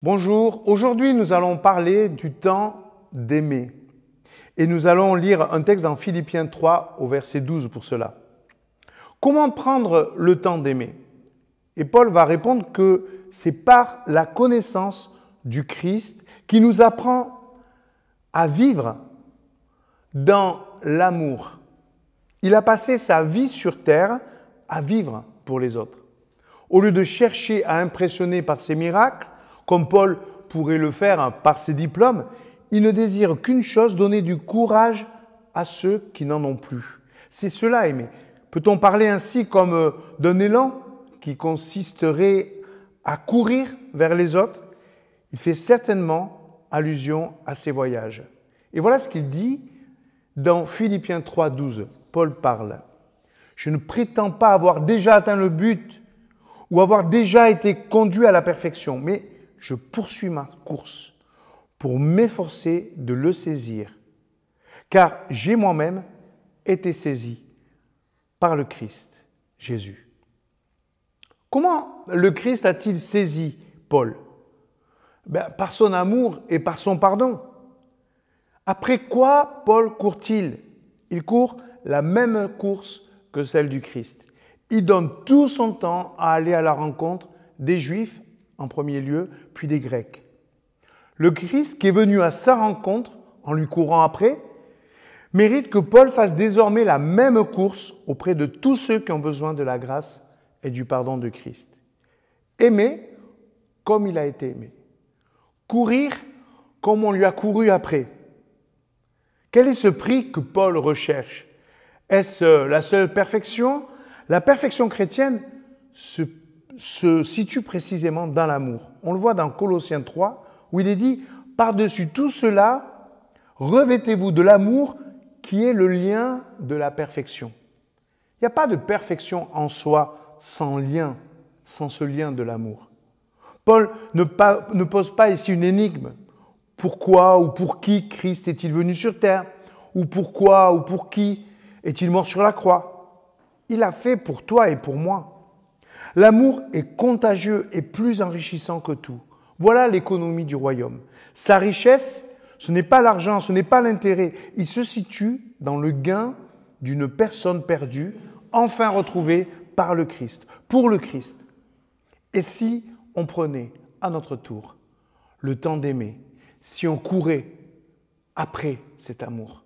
Bonjour, aujourd'hui nous allons parler du temps d'aimer. Et nous allons lire un texte dans Philippiens 3 au verset 12 pour cela. Comment prendre le temps d'aimer? Et Paul va répondre que c'est par la connaissance du Christ qui nous apprend à vivre dans l'amour. Il a passé sa vie sur terre à vivre pour les autres. Au lieu de chercher à impressionner par ses miracles, comme Paul pourrait le faire par ses diplômes, il ne désire qu'une chose, donner du courage à ceux qui n'en ont plus. C'est cela aimer. Peut-on parler ainsi comme d'un élan qui consisterait à courir vers les autres? Il fait certainement allusion à ses voyages. Et voilà ce qu'il dit dans Philippiens 3, 12. Paul parle. « Je ne prétends pas avoir déjà atteint le but ou avoir déjà été conduit à la perfection, mais je poursuis ma course pour m'efforcer de le saisir, car j'ai moi-même été saisi par le Christ, Jésus. » Comment le Christ a-t-il saisi Paul? Par son amour et par son pardon. Après quoi Paul court-il? Il court la même course que celle du Christ. Il donne tout son temps à aller à la rencontre des Juifs en premier lieu, puis des Grecs. Le Christ qui est venu à sa rencontre en lui courant après, mérite que Paul fasse désormais la même course auprès de tous ceux qui ont besoin de la grâce et du pardon de Christ. Aimer comme il a été aimé. Courir comme on lui a couru après. Quel est ce prix que Paul recherche? Est-ce la seule perfection? La perfection chrétienne se situe précisément dans l'amour. On le voit dans Colossiens 3, où il est dit « Par-dessus tout cela, revêtez-vous de l'amour qui est le lien de la perfection. » Il n'y a pas de perfection en soi sans lien, sans ce lien de l'amour. Paul ne pose pas ici une énigme. Pourquoi ou pour qui Christ est-il venu sur terre? Ou pourquoi ou pour qui est-il mort sur la croix? Il a fait pour toi et pour moi. L'amour est contagieux et plus enrichissant que tout. Voilà l'économie du royaume. Sa richesse, ce n'est pas l'argent, ce n'est pas l'intérêt. Il se situe dans le gain d'une personne perdue, enfin retrouvée par le Christ, pour le Christ. Et si on prenait à notre tour le temps d'aimer, si on courait après cet amour?